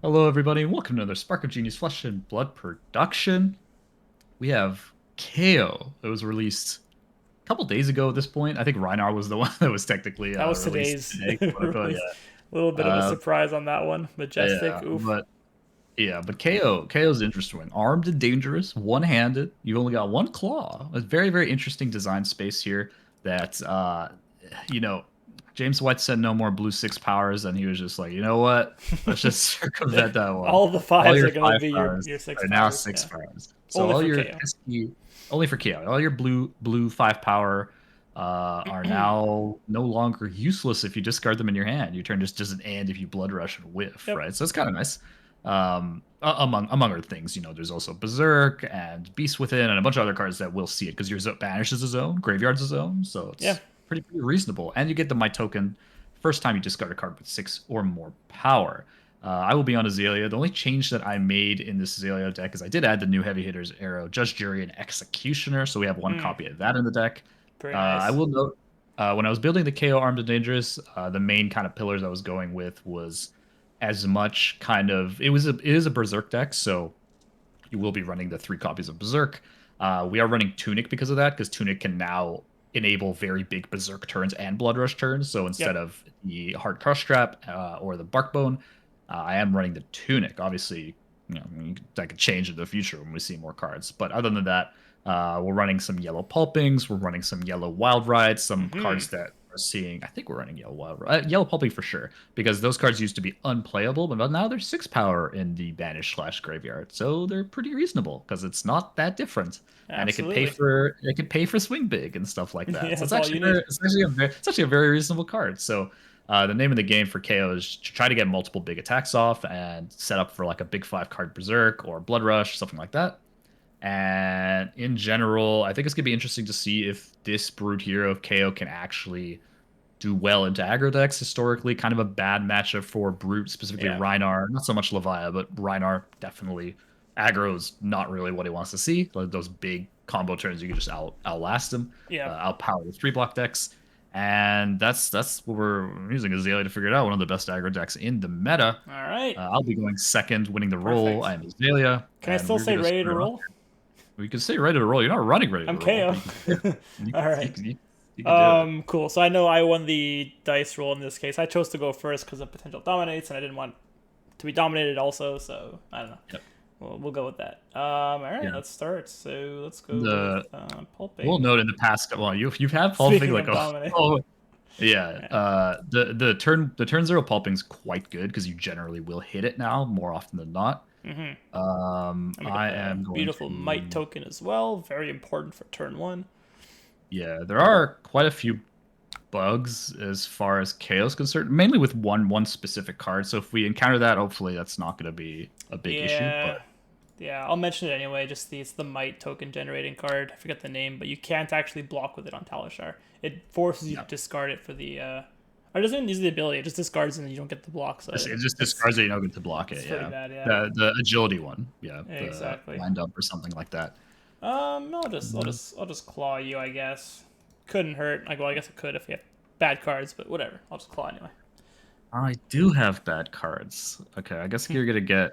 Hello, everybody, and welcome to another Spark of Genius Flesh and Blood production. We have Kayo. It was released a couple days ago at this point. I think Reinar was the one that was technically That was released today's today. Yeah, release. A little bit of a uh, surprise on that one. yeah, Majestic, oof. but Kayo's interesting. Armed and dangerous, one-handed. You only got one claw. A very, very interesting design space here. That you know, James White said no more blue six powers, and he was just like, you know what? Let's just circumvent that one. All the All fives your are gonna five be powers your six are now powers. six Yeah, powers. So only all for your KO. pesky, only for KO, all your blue five power are now no longer useless if you discard them in your hand. Your turn just doesn't end if you blood rush and whiff, Yep. right? So it's kind of nice. Among other things, there's also Berserk and Beast Within and a bunch of other cards that will see it because your Banish is a zone, Graveyard's a zone, so Yeah. it's pretty reasonable. And you get the My Token first time you discard a card with 6 or more power. I will be on Azalea. The only change that I made in this Azalea deck is I did add the new Heavy Hitters Arrow, Judge, Jury, and Executioner, so we have one Mm, copy of that in the deck. very I nice. will note when I was building the KO Armed and Dangerous, the main kind of pillars I was going with was as much kind of it is a Berserk deck, so you will be running the 3 copies of Berserk. We are running Tunic because of that, because Tunic can now enable very big Berserk turns and Blood Rush turns. So instead Yep. of the Hard Crush Trap or the Barkbone, I am running the Tunic. Obviously, that could change in the future when we see more cards. But other than that, we're running some yellow pulpings. We're running some yellow wild rides. Some Hmm. cards that are seeing. I think we're running yellow pulping for sure because those cards used to be unplayable, but now they're 6 power in the banish slash graveyard, so they're pretty reasonable because it's not that different, and Absolutely. it could pay for swing big and stuff like that. Yeah, So that's all you need. it's actually a very reasonable card. So the name of the game for KO is to try to get multiple big attacks off and set up for like a big 5 card berserk or blood rush, something like that. And in general, I think it's gonna be interesting to see if this brute hero of KO can actually do well into aggro decks. Historically, kind of a bad matchup for brute, specifically Yeah. Reinar. Not so much Levia, but Reinar definitely aggro's not really what he wants to see. Like those big combo turns, you can just outlast him, Yeah. outpower the 3 block decks. And that's what we're using Azalea to figure it out. One of the best aggro decks in the meta. All right. I'll be going second, winning the roll. Perfect. I am Azalea, Can I and still we're say gonna ready to start off. roll? We can say ready to roll. You're not running ready I'm to roll, KO. but you can say it. You, All you, right. you, you can do it. Cool. So I know I won the dice roll in this case. I chose to go first because of potential dominates, and I didn't want to be dominated also. So I don't know. Yep. We'll go with that. All right, Yeah. let's start. So let's go with The We'll pulping. note in the past. Well, you've had pulping Speaking like of dominate, oh yeah. yeah, The turn zero pulping's quite good because you generally will hit it now more often than not. let me get I the am going beautiful might to. token as well. Very important for turn one. Yeah, there are quite a few bugs as far as chaos concerned, mainly with one specific card. So if we encounter that, hopefully that's not going to be a big issue. Yeah, But yeah. I'll mention it anyway. Just it's the might token generating card. I forget the name, but you can't actually block with it on Talishar. It forces you to yeah, discard it for the. Or it doesn't use the ability. It just discards it and you don't get the block. So it just it's discards it. You don't get to block it's it. pretty Yeah, bad. Yeah. the agility one. Yeah, the Exactly. wind up or something like that. I'll just claw you, I guess. Couldn't hurt. Like, well, I guess it could if you have bad cards, but whatever. I'll just claw anyway. I do have bad cards. Okay, I guess you're gonna get.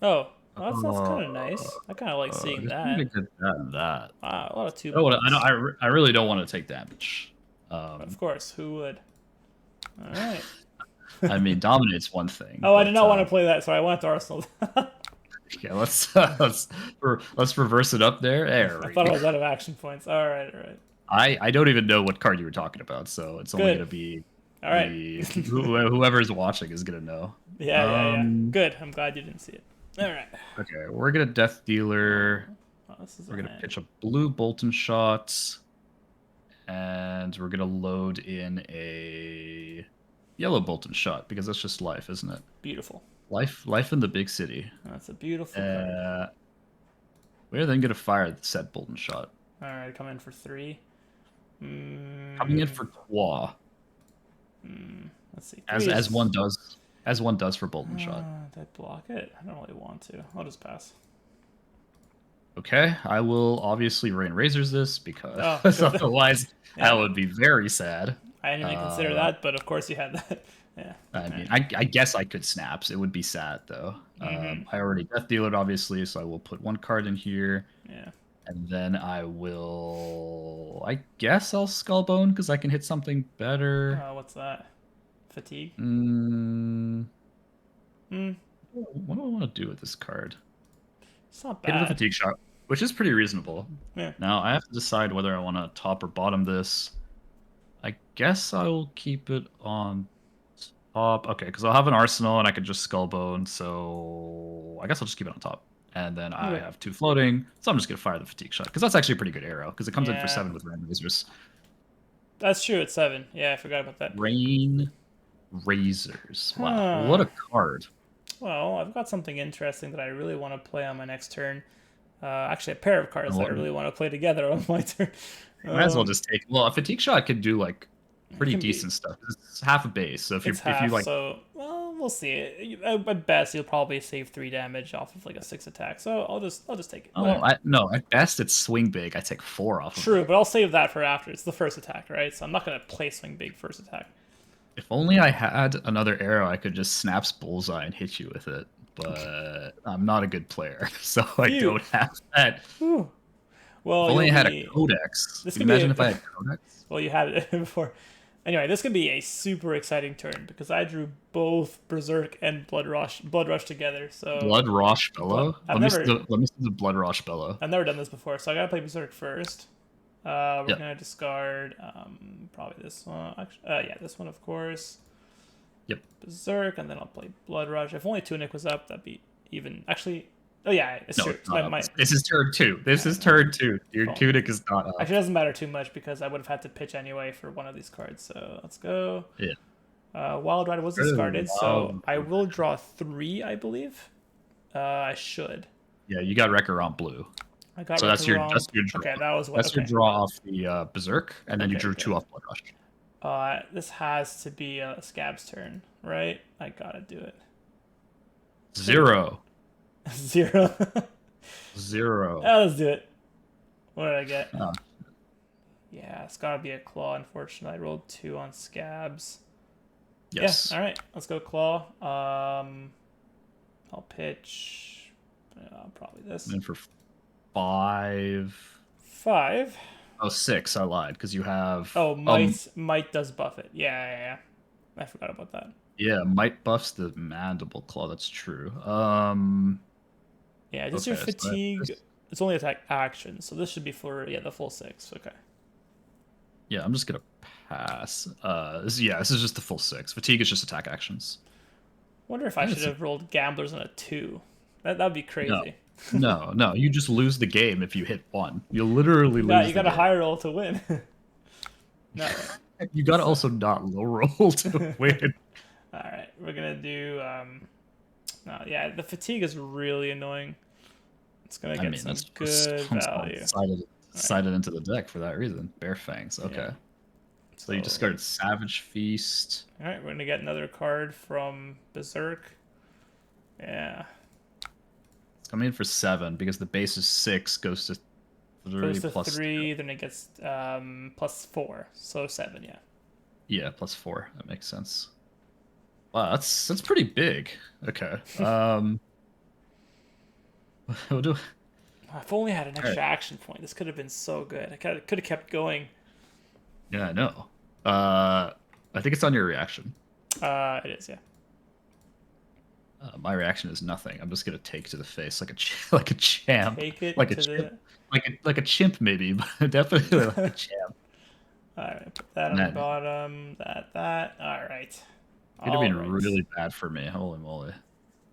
Oh, well, that's Uh, kind of nice. I kind of like I seeing guess you're gonna that. get that and that. Wow, a lot of two I don't. Wanna, I don't. blocks. I really don't want to take damage. Of Um, course, who would? All right. I mean, dominate's one thing, Oh, I did but not want to play that, so I went to Arsenal. I yeah, let's reverse it up there. There we thought I go. was out of action points. All right, all right. I don't even know what card you were talking about, so it's only Good. gonna be All right. the whoever's watching is gonna know. Yeah, yeah, yeah. Good. I'm glad you didn't see it. All right. Okay, we're gonna Death Dealer. Oh, this is We're a gonna hand. pitch a blue Bolton shot, and we're gonna load in a yellow Bolton shot because that's just life, isn't it? Beautiful. Life in the big city. That's a beautiful card. Uh, we're then gonna fire the said Bolton shot, All right, come in for three. coming in Mm, for Qua, let's see. as Three as is. one does, as one does for Bolton shot. Did I block it? I don't really want to. I'll just pass. Okay, I will obviously Rain Razors this Oh, because good. otherwise that Yeah, would be very sad. I didn't even consider Uh, that, but of course you had that. Yeah. I All mean, right. I guess I could snaps. It would be sad though. Mm-hmm. I already death dealer obviously, so I will put one card in here, Yeah. and then I will. I guess I'll skullbone because I can hit something better. What's that? Fatigue. Mm, Hmm. what do I want to do with this card? It's not Hit with a bad. fatigue shot, which is pretty reasonable. Yeah. Now I have to decide whether I want to top or bottom this. I guess I will keep it on top. Okay, because I'll have an arsenal and I could just skullbone. So I guess I'll just keep it on top. And then I Okay. have two floating, so I'm just gonna fire the fatigue shot because that's actually a pretty good arrow because it comes in for Yeah. 7 with random lasers. That's true. It's 7. Yeah, I forgot about that. Rain razors. Wow, what Huh. a card! Well, I've got something interesting that I really want to play on my next turn. Actually, a pair of cards that I You really want to play together on my turn. might as well Um, just take. Well, a fatigue shot could do like it pretty can be. decent stuff. It's half a base, so It's if you half, like. so well, we'll see. At best, you'll probably save 3 damage off of like a 6 attack. So I'll just take it. Oh, Whatever. no, at best it's swing big. I take 4 off of True, it. but I'll save that for after. It's the first attack, right? So I'm not gonna play swing big first attack. If only I had another arrow, I could just snaps bullseye and hit you with it. But I'm not a good player, so I Phew. don't have that. Whew. If Well, only you'll I had a be. codex. This Can you could be imagine if I a. had codex? Well, you had it before. Anyway, this could be a super exciting turn because I drew both Berserk and Blood Rush together. So, Blood Rosh but Bellow. Let me see the Blood Rosh Bellow. I've never done this before, so I gotta play Berserk first. We're Yeah. gonna discard probably this one. Actually, yeah, this one of course. Yep. Berserk, and then I'll play Blood Rush. If only Tunic was up, that'd be even. Actually, oh yeah, it's No, true. it's not up. My This is turn 2. This is turn 2. Your well, tunic is not up. actually, it doesn't matter too much because I would have had to pitch anyway for one of these cards. So let's go. Yeah. Wild Ride was Oh, discarded, so wow. I will draw 3, I believe. I should. Yeah, you got Wrecker on blue. I got So Romp. that's your draw. Okay, that was what. That's your Okay, draw off the Berserk, and then you okay, drew 2 good. off Blood Rush. This has to be a Scab's turn, right? I gotta do it. 0. 0. 0. Let's do it. What did I get? Oh, Yeah, it's gotta be a Claw, unfortunately. I rolled 2 on Scabs. yes. Yeah, alright, let's go Claw. I'll pitch probably this. And then for 5. 5. Oh, 6. I lied because you have. Oh, Might does buff it. Yeah. I forgot about that. Yeah, might buffs the mandible claw. That's true. Yeah, just Okay. your fatigue. It's only attack action, so this should be for the full 6. Okay. Yeah, I'm just gonna pass. This is just the full 6. Fatigue is just attack actions. Wonder if I should That's have rolled Gamblers on a 2. That'd be crazy. No. You just lose the game if you hit 1. You literally lose. You got a high roll to win. No. You gotta also not low roll to win. All right, we're gonna do. No, yeah, the fatigue is really annoying. It's gonna get some good value. Sided into the deck for that reason. Bare Fangs. Okay. Yeah. So you discarded Savage Feast. All right, we're gonna get another card from Berserk. Yeah. It's coming in for 7 because the base is 6, goes to 3 Goes to plus 3, then it gets plus 4, so 7. Yeah. Yeah, plus 4. That makes sense. Wow, that's pretty big. Okay. We'll do. If only I had an extra action point. This could have been so good. I could have kept going. Yeah, I know. I think it's on your reaction. It is, yeah. My reaction is nothing. I'm just gonna take to the face like like a champ, Take it like a to chimp, like a chimp maybe, but definitely like a champ. All right, put that on the bottom. That. All right. It'd have been really bad for me. Holy moly!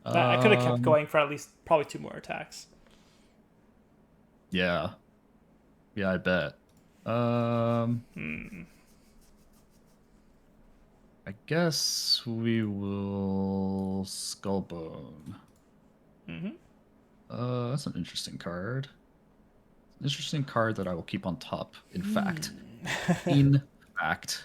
I could have kept going for at least probably 2 more attacks. Yeah, I bet. I guess we will Skullbone. That's an interesting card. Interesting card that I will keep on top. In fact, The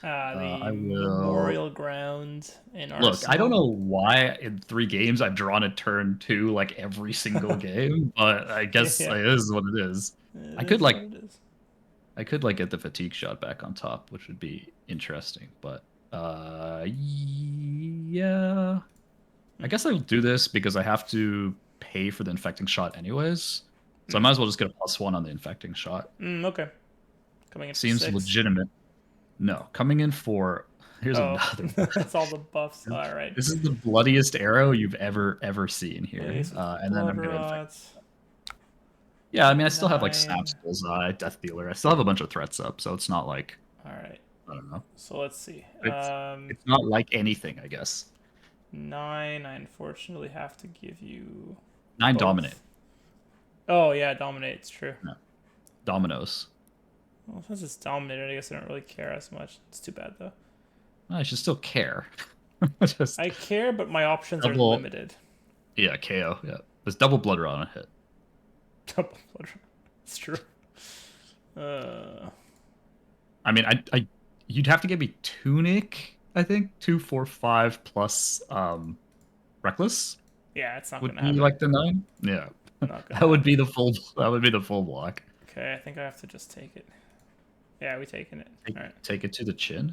I will. Memorial Ground in Look, Arsenal. I don't know why in 3 games I've drawn a turn 2 like every single game, but I guess Yeah. this is what it is. It I could is like, what it is. I could like get the fatigue shot back on top, which would be interesting. But Yeah. I guess I'll do this because I have to pay for the infecting shot anyways. So I might as well just get a +1 on the infecting shot. Okay. Coming in for Seems 6. legitimate. No, coming in for here's Oh, another one. that's all the buffs. All right. This is the bloodiest arrow you've ever seen here. Ace with And then blood I'm gonna infect. rots. Yeah, I mean I still have like 9. Snaps, Bullseye, Death Dealer. I still have a bunch of threats up, so it's not like All right. I don't know. So let's see. It's not like anything, I guess. 9. I unfortunately have to give you 9 both. dominate. Oh yeah, dominate. It's true. No. Dominoes. Well, since it's dominated, I guess I don't really care as much. It's too bad though. I should still care. Just I care, but my options are double, limited. yeah, KO. Yeah, there's double blood rot on a hit. Double blood. It's true. I mean, you'd have to give me Tunic. I think 2, 4, 5 plus Reckless. Yeah, it's not Would gonna be happen. like the 9. Yeah, Not gonna that would happen. be the full. That would be the full block. Okay, I think I have to just take it. Yeah, we taking it. All right. Take it to the chin.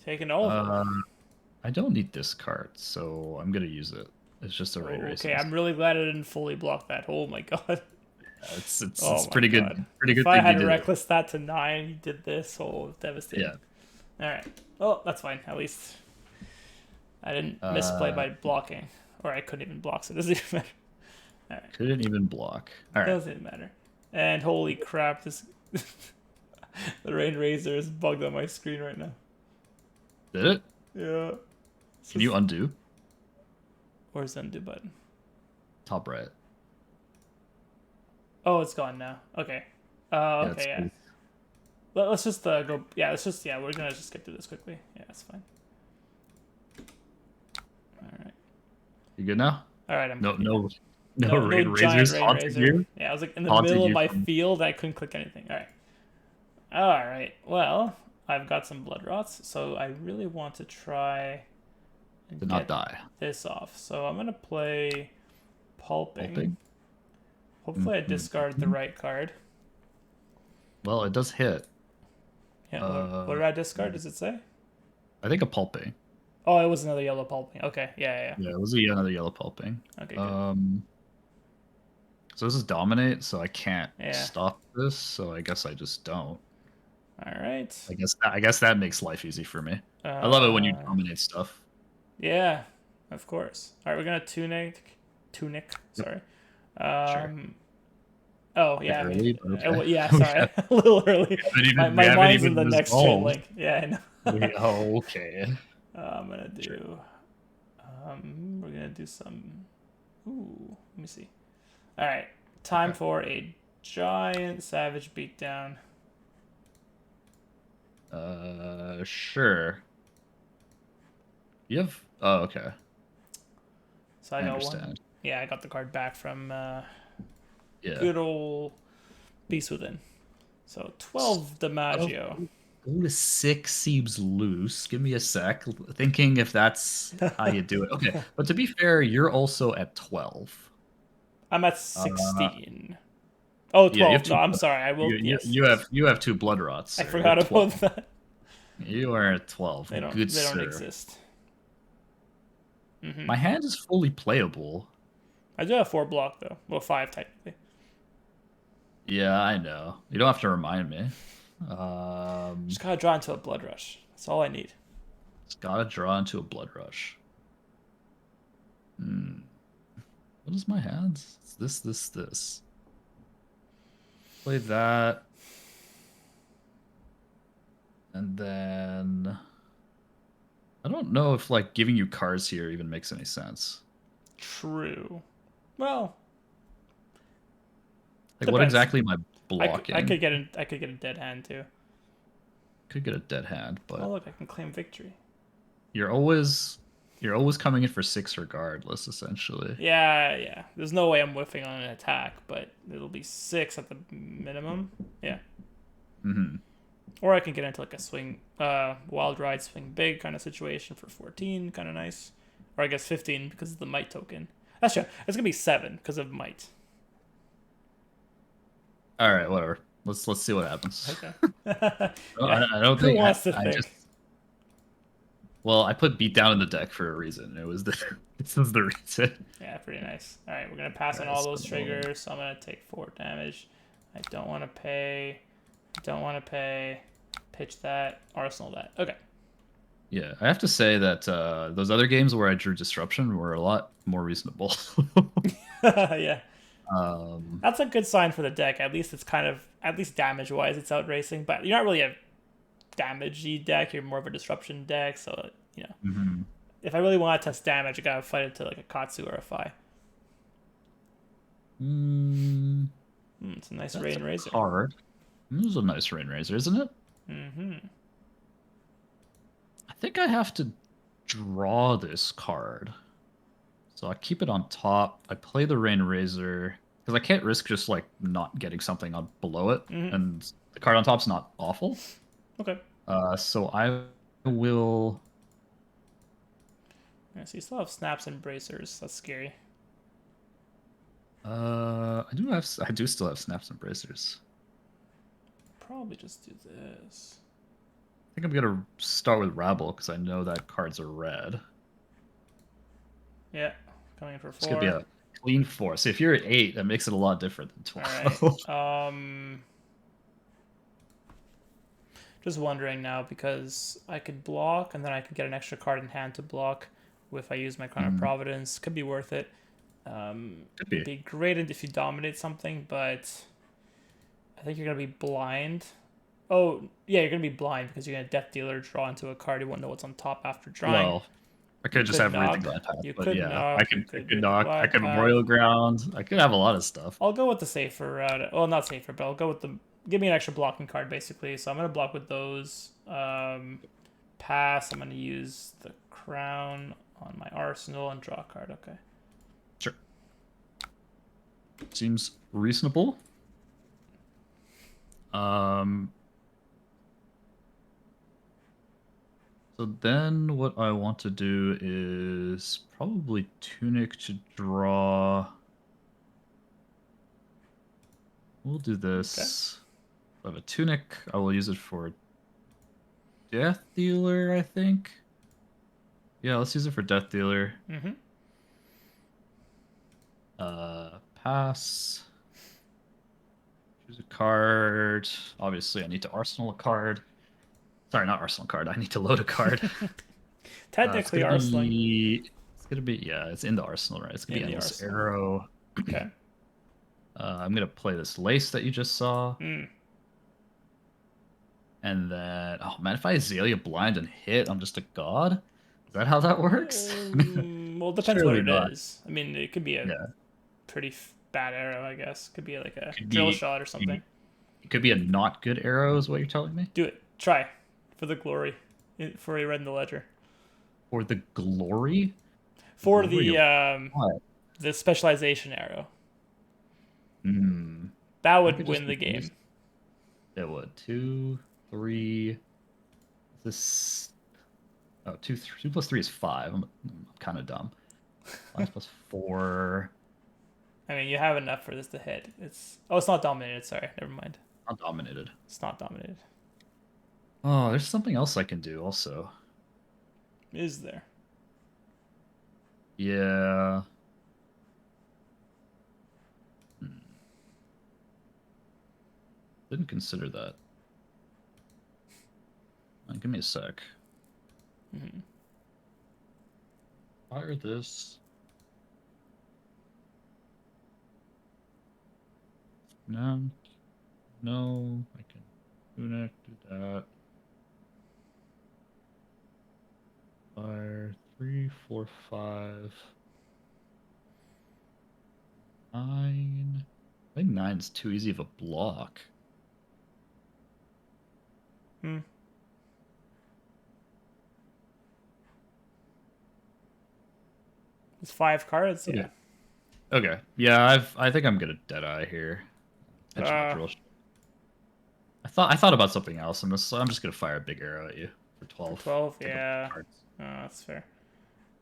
Taking over. I don't need this card, so I'm gonna use it. It's just a raid race. Okay, I'm really glad I didn't fully block that. Oh my god. Yeah, it's Oh my pretty God. good. Pretty good If I thing you had did reckless that to 9, you did this. Oh, devastating. Yeah. All right. Well, that's fine. At least I didn't misplay by blocking, or I couldn't even block, so it doesn't even matter. All right. Couldn't even block. All right. Doesn't matter. And holy crap, this the rain razor is bugged on my screen right now. Did it? Yeah. Can you undo? Where's the undo button? Top right. Oh, it's gone now. Okay. Okay, yeah. Let's just go. Yeah, we're gonna just get through this quickly. Yeah, that's fine. All right. You good now? All right, I'm No, good. no raid razors haunting you. Yeah, I was like in the Haunting middle of you my from- field. I couldn't click anything. All right. All right. Well, I've got some blood rots, so I really want to try and To not die. this off. So I'm gonna play pulping. Pulping? Hopefully, I discard the right card. Well, it does hit. Yeah. What did I discard? Does it say? I think a pulping. Oh, it was another yellow pulping. Okay. Yeah. Yeah, it was another yellow pulping. Okay. Good. So this is dominate, so I can't Yeah. stop this. So I guess I just don't. All right. I guess that makes life easy for me. I love it when you dominate stuff. Yeah, of course. All right, we're gonna tunic. Sorry. Sure. Oh yeah. Early, okay. Yeah. Sorry, a little early. My mind's in the next chain link. Yeah, I know. Oh, okay. I'm gonna do. We're gonna do some. Ooh, let me see. All right, time for a giant savage beatdown. Sure. You have. Oh, okay. So I got one. Yeah, I got the card back from good old Beast Within. So 12 DiMaggio. Go to 6 seems loose. Give me a sec. Thinking if that's how you do it. Okay, but to be fair, you're also at 12. I'm at 16. Oh, 12. Yeah, no, I'm sorry. I will. You have 2 blood rots. I forgot about that. You are at 12. They don't exist. My hand is fully playable. I do have 4 block though. Well, 5 technically. Yeah, I know. You don't have to remind me. Just gotta draw into a blood rush. That's all I need. Just gotta draw into a blood rush. What is my hands? It's this. Play that. And then I don't know if like giving you cards here even makes any sense. True. Well, like what exactly am I blocking? I could get a dead hand too. Could get a dead hand, but oh look, I can claim victory. You're always coming in for 6 regardless, essentially. Yeah. There's no way I'm whiffing on an attack, but it'll be 6 at the minimum. Yeah. Or I can get into like a swing, wild ride, swing big kind of situation for 14, kind of nice. Or I guess 15 because of the might token. That's true. It's gonna be 7 because of might. All right, whatever. Let's see what happens. Okay. I don't think. Who wants to think? Well, I put beat down in the deck for a reason. It was the this is the reason. Yeah, pretty nice. All right, we're gonna pass on Alright, all those so triggers. So I'm gonna take 4 damage. I don't want to pay. Don't want to pay. Pitch that. Arsenal that. Okay. yeah, I have to say that those other games where I drew disruption were a lot more reasonable. Yeah. um, That's a good sign for the deck. At least it's kind of, at least damage wise, it's out racing. But you're not really a damagey deck. You're more of a disruption deck. So, mhm. if I really want to test damage, I gotta fight it to like a Katsu or a Fi. Mm, It's a nice that's a Rain Razor. card. This is a nice Rain Razor, isn't it? Mm-hmm. I think I have to draw this card. So I keep it on top. I play the Rain Razor because I can't risk just like not getting something on below it, Mm-hmm. and the card on top's not awful. Okay. So I will. Yeah, so you still have snaps and bracers. That's scary. I do still have snaps and bracers. Probably just do this. I think I'm gonna start with Rabble because I know that cards are red. Yeah. Coming in for It's gonna be 4. a clean 4. So if you're at 8, that makes it a lot different than All 12. right. Just wondering now because I could block and then I could get an extra card in hand to block if I use my Crown of Providence. Could be worth it. Could It'd be. be great if you dominate something, but I think you're gonna be blind. Oh yeah, you're gonna be blind because you're gonna Death Dealer draw into a card. You won't know what's on top after drawing. Well, I You could just could have read the knock. glide path, You but could yeah, knock. You I could could read the knock. I glide could path. Memorial Ground. I could have a lot of stuff. I'll go with the safer route. Well, not safer, but I'll go with the. Give me an extra blocking card, basically. So I'm gonna block with those. Pass. I'm gonna use the crown on my arsenal and draw a card. Okay. Sure. Seems reasonable. So then what I want to do is probably Tunic to draw. We'll do this. I have a Tunic. I will use it for Death Dealer, I think. Yeah, let's use it for Death Dealer. Mm-hmm. Pass. Choose a card. Obviously, I need to arsenal a card. Sorry, not arsenal a card. I need to load a card. Technically, arsenal It's gonna be yeah. It's in the arsenal, right? It's gonna in be the endless arsenal. arrow. Okay. I'm gonna play this lace that you just saw, Mm. and then oh man, if I Azalea blind and hit, I'm just a god. Is that how that works? Well, it depends what Surely it not. is. I mean, it could be a Yeah, pretty bad arrow, I guess. Could be like a could drill be. shot or something. It could be a not good arrow, is what you're telling me. Do it. Try. For the glory. For a red in the ledger. Or the glory. For Glory of what? the specialization arrow. Hmm. That I would could just win the game. use- It would 2, 3. This. Oh, 2 plus 3 is 5. I'm kind of dumb. 5 plus 4. I mean, you have enough for this to hit. It's not dominated. Sorry, never mind. Not dominated. It's not dominated. Oh, there's something else I can do also. Is there? Yeah. Didn't consider that. Give me a sec. Mm-hmm. Fire this. No. No. I can do that. Fire 3, 4, 5. 9. I think 9's too easy of a block. Hmm. It's 5 cards. Okay. Yeah. Okay. Yeah, I think I'm gonna Deadeye here. Drill. I thought about something else. I'm just gonna fire a big arrow at you for 12. 12. Yeah. That's fair.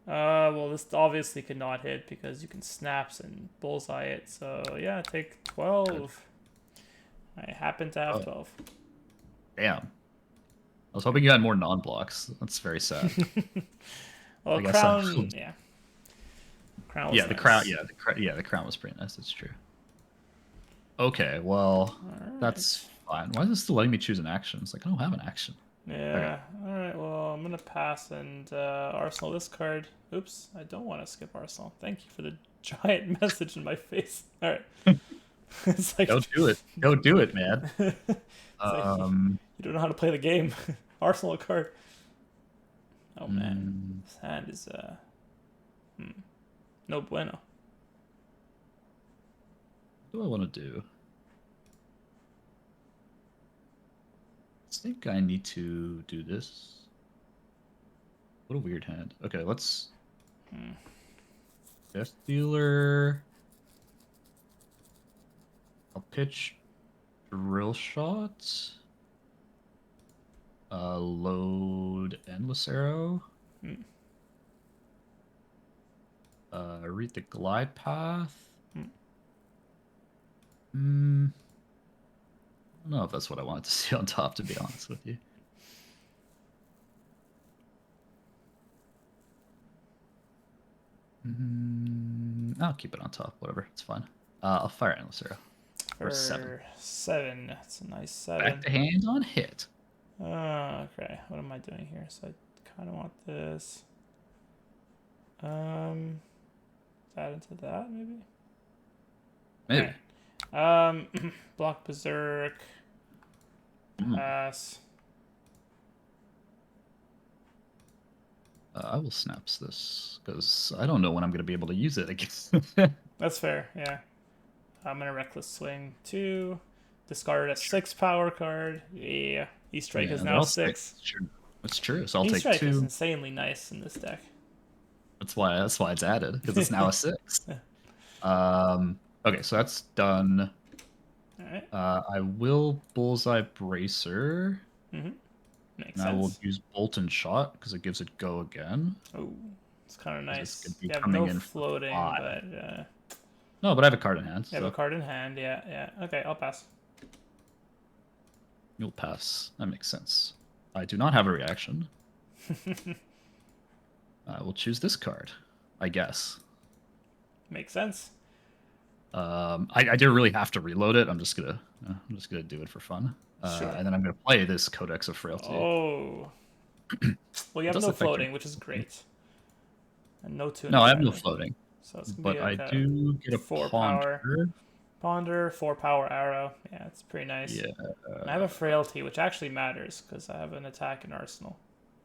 Well, this obviously could not hit because you can snaps and bullseye it. So yeah, take 12. I happen to have 12. Damn. I was hoping you had more non-blocks. That's very sad. Well, I guess I. crown, yeah, crown was Yeah, the crown. nice. Yeah, the crown was pretty nice. That's true. Okay, well, All right. that's fine. Why is it still letting me choose an action? It's like I don't have an action. Okay. Yeah. All right. Well, I'm gonna pass and Arsenal this card. Oops, I don't want to skip Arsenal. Thank you for the giant message in my face. All right. It's like Don't do it. Don't do it, man. it's like you don't know how to play the game. Arsenal card. Oh man, this hand is no bueno. What do I want to do? I think I need to do this. What a weird hand. Okay, let's. Death Dealer. I'll pitch Drill Shot. Load Endless Arrow. Read the Glide Path. I don't know if that's what I wanted to see on top, to be honest with you. I'll keep it on top, whatever, it's fine. I'll fire Endless Arrow. For 7. That's a nice 7. Back to hand on hit. Okay, what am I doing here? So I kind of want this. Add into that, maybe? Maybe. Right. Block Berserk. Pass. I will snaps this, because I don't know when I'm going to be able to use it again. That's fair, yeah. I'm going to Reckless Swing 2. Discard a 6 power card. Yeah. E-Strike is now 6. It's true. So I'll take 2. E-Strike is insanely nice in this deck. That's why it's added, because it's now a 6. Okay, so that's done. All right. I will Bullseye Bracer. Makes and sense. I will use Bolt and Shot because it gives it go again. Oh, it's kind of nice. You have no floating, but no, but I have a card in hand. You have a card in hand, yeah. Okay, I'll pass. You'll pass. That makes sense. I do not have a reaction. I will choose this card, I guess. Makes sense. I didn't really have to reload it. I'm just gonna do it for fun. Sure. And then I'm gonna play this Codex of Frailty. Oh. Well, you have no floating, which is great. And no tuning. No, I have no floating. So it's but like I do get a 4 Ponder. Power. Ponder, 4 power arrow. Yeah, it's pretty nice. Yeah. And I have a Frailty, which actually matters because I have an attack in Arsenal.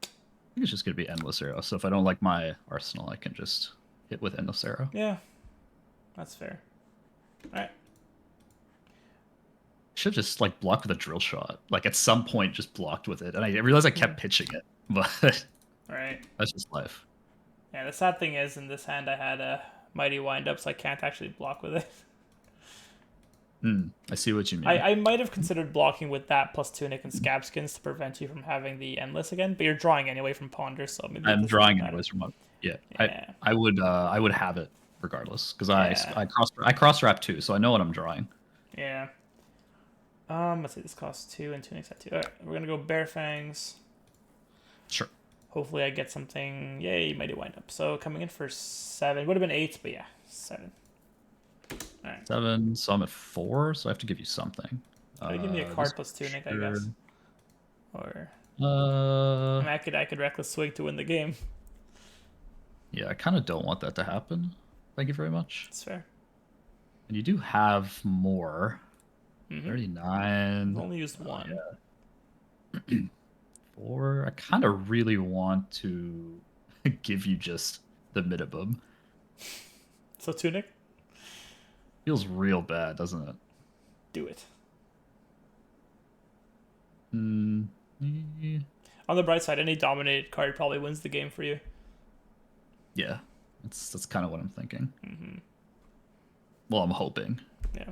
I think it's just gonna be Endless Arrow. So if I don't like my Arsenal, I can just hit with Endless Arrow. Yeah, that's fair. All right. Should just like block with a Drill Shot. Like at some point, just blocked with it, and I realized I kept pitching it, but right. That's just life. Yeah, the sad thing is, in this hand, I had a Mighty Wind Up, so I can't actually block with it. I see what you mean. I might have considered blocking with that plus Tunic and Scab Skins to prevent you from having the Endless again, but you're drawing anyway from Ponder, so maybe I'm drawing anyways from one. Yeah. I would have it regardless because I cross wrap 2, so I know what I'm drawing. Yeah. Let's see. This costs 2 and Tunic's at 2. All right, we're gonna go Bare Fangs. Sure. Hopefully, I get something. Yay, Mighty Wind Up. So coming in for 7. Would have been 8, but yeah, 7. All right. 7. So I'm at 4. So I have to give you something. Give me a card plus Tunic, I guess. Or I mean, I could Reckless Swing to win the game. Yeah, I kind of don't want that to happen. Thank you very much. That's fair. And you do have more. 39. I've only used 1. Yeah. 4. I kind of really want to give you just the minimum. So Tunic? Feels real bad, doesn't it? Do it. Mm. On the bright side, any dominated card probably wins the game for you. Yeah, that's kind of what I'm thinking. Well, I'm hoping. Yeah.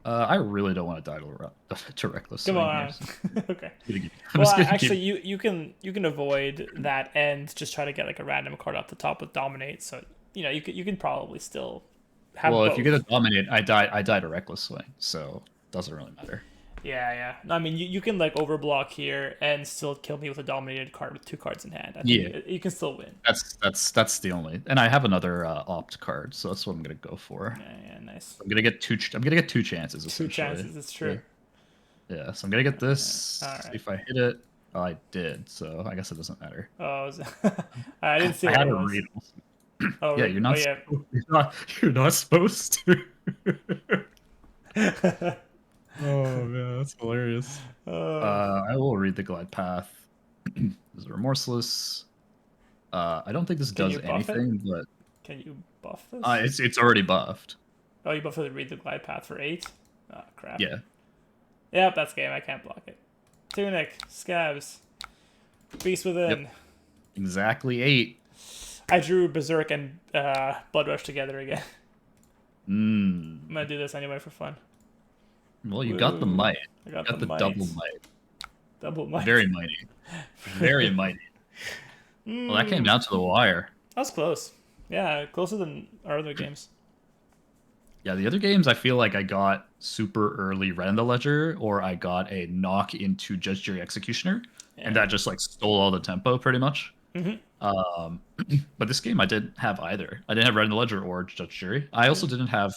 I really don't want to die to Reckless. Come on. Okay. Well, actually, you can avoid that and just try to get like a random card off the top with Dominate. So you can probably still have. Well, both. if you get a Dominate, I die to Reckless Swing, so it doesn't really matter. Yeah. I mean, you can like overblock here and still kill me with a dominated card with 2 cards in hand. I think Yeah, you can still win. that's the only. And I have another opt card, so that's what I'm gonna go for. Yeah, nice. I'm gonna get two chances Two essentially. chances, it's Yeah. true. Yeah, so I'm gonna get All this. right. If I hit it, oh, I did. So I guess it doesn't matter. Oh, I didn't see I what had it to was. read. Also. Oh, Yeah, oh yeah. you're not supposed to. Oh man, that's hilarious. uh, I will read the glide path. This is remorseless. I don't think this can does you buff it? anything, but Can you buff this? it's already buffed. Oh, you buffed it. Read the glide path for 8. Oh crap. Yeah. Yep, that's game. I can't block it. Tunic, scabs, beast within. Yep. Exactly 8. I drew berserk and blood rush together again. Mm. I'm gonna do this anyway for fun. Well, you got the Woo. might. I got You got the the might. double might. Double might. Very mighty. Very mighty. Well, that came down to the wire. That was close. Yeah, closer than our other games. Yeah, the other games I feel like I got super early Red in the Ledger, or I got a knock into Judge Jury Executioner, and that just like stole all the tempo pretty much. But this game I didn't have either. I didn't have Red in the Ledger or Judge Jury. I also didn't have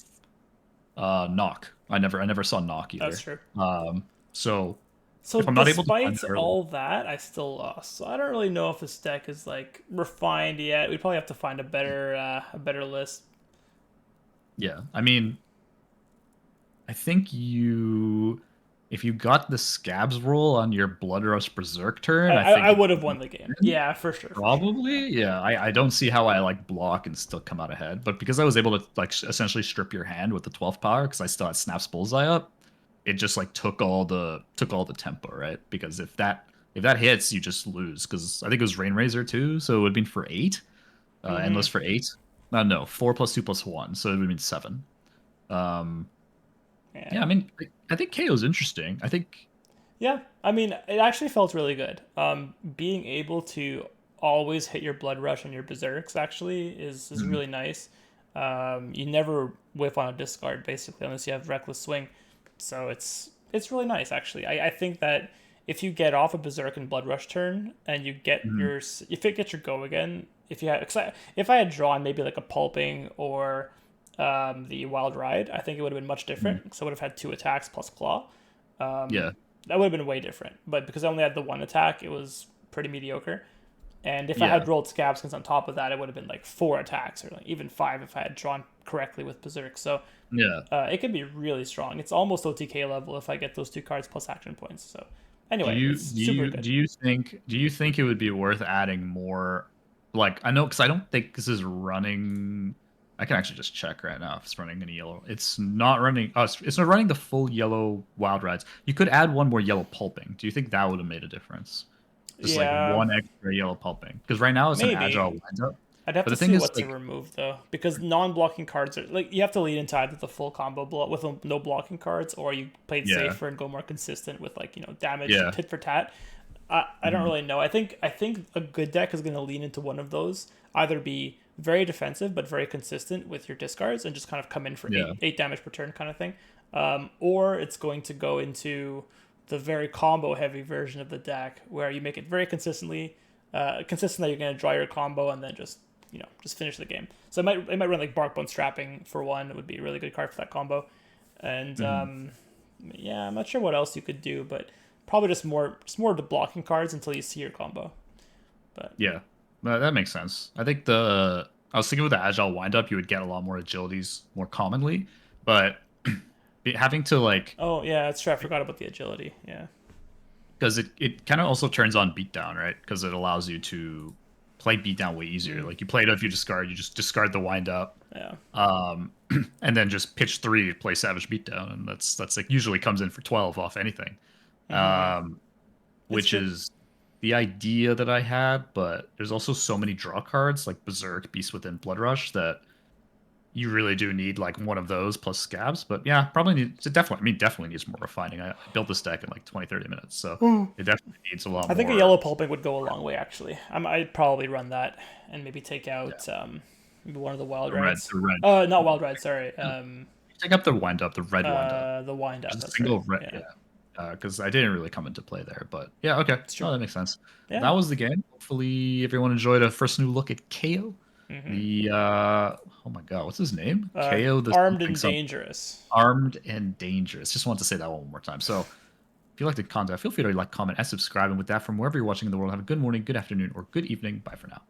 knock. I never saw knock either. That's true. So So if I'm not able to find despite it early, all that, I still lost. So I don't really know if this deck is like refined yet. We'd probably have to find a better list. yeah, I mean, I think if you got the scabs roll on your Blood Rush Berserk turn, I think I would have won the game. Yeah, for sure. probably. Yeah, I don't see how I like block and still come out ahead. But because I was able to like essentially strip your hand with the 12th power, because I still had Snap's Bullseye up, it just like took all the tempo, right? Because if that hits, you just lose. Because I think it was Rain Razor too, so it would have been for 8. Endless for 8. No, 4 plus 2 plus 1, so it would have been 7. Yeah, I mean, I think KO's interesting. I think. Yeah, I mean, it actually felt really good. Being able to always hit your blood rush and your berserks actually is really nice. You never whiff on a discard basically unless you have reckless swing, so it's really nice actually. I think that if you get off a berserk and blood rush turn and you get your if it gets your go again, if I had drawn maybe like a pulping or the wild ride, I think it would have been much different because I would have had 2 attacks plus claw. Yeah. That would have been way different. But because I only had the 1 attack, it was pretty mediocre. And if I had rolled Scabskins on top of that, it would have been like 4 attacks or like even 5 if I had drawn correctly with Berserk. So it can be really strong. It's almost OTK level if I get those 2 cards plus action points. So anyway, it's super good. Do you think it would be worth adding more? Like I know because I don't think this is running. I can actually just check right now if it's running any yellow. It's not running. Oh, it's not running the full yellow wild rides. You could add one more yellow pulping. Do you think that would have made a difference? Just like one extra yellow pulping. Because right now it's an agile windup. I'd have to see what to remove though, because non-blocking cards are like you have to lead into either the full combo with no blocking cards, or you played safer and go more consistent with like damage tit for tat. I don't really know. I think a good deck is going to lean into one of those. Either be very defensive but very consistent with your discards and just kind of come in for 8 damage per turn kind of thing, or it's going to go into the very combo heavy version of the deck where you make it very consistent that you're going to draw your combo and then just finish the game. So it might run like Barkbone Strapping for 1. It would be a really good card for that combo. And I'm not sure what else you could do, but probably just more of the blocking cards until you see your combo. But yeah, that makes sense. I think I was thinking with the agile windup, you would get a lot more agilities more commonly, but having to like. Oh yeah, that's true. I forgot about the agility. Yeah. Because it kind of also turns on beatdown, right? Because it allows you to play beatdown way easier. Like you play it if you just discard the windup. Yeah. And then just pitch 3, play Savage Beatdown, and that's like usually comes in for 12 off anything. Which is the idea that I had, but there's also so many draw cards like Berserk, Beast Within, Blood Rush that you really do need like one of those plus scabs. But yeah, probably definitely needs more refining. I built this deck in like 20-30 minutes, so it definitely needs a lot more. I think a yellow pulping would go a long way actually. I'd probably run that and maybe take out maybe one of the wild rides. Not wild rides, sorry. Take up the wind up, the red wind up. The wind up. Just a single red. because I didn't really come into play there. But yeah, okay. It's true. Oh, that makes sense. Yeah. That was the game. Hopefully, everyone enjoyed a first new look at Kayo. Mm-hmm. The oh my god, what's his name? Kayo the Armed something and something. dangerous. Armed and dangerous. Just want to say that one more time. So if you like the content, feel free to like, comment, and subscribe. And with that, from wherever you're watching in the world, have a good morning, good afternoon, or good evening. Bye for now.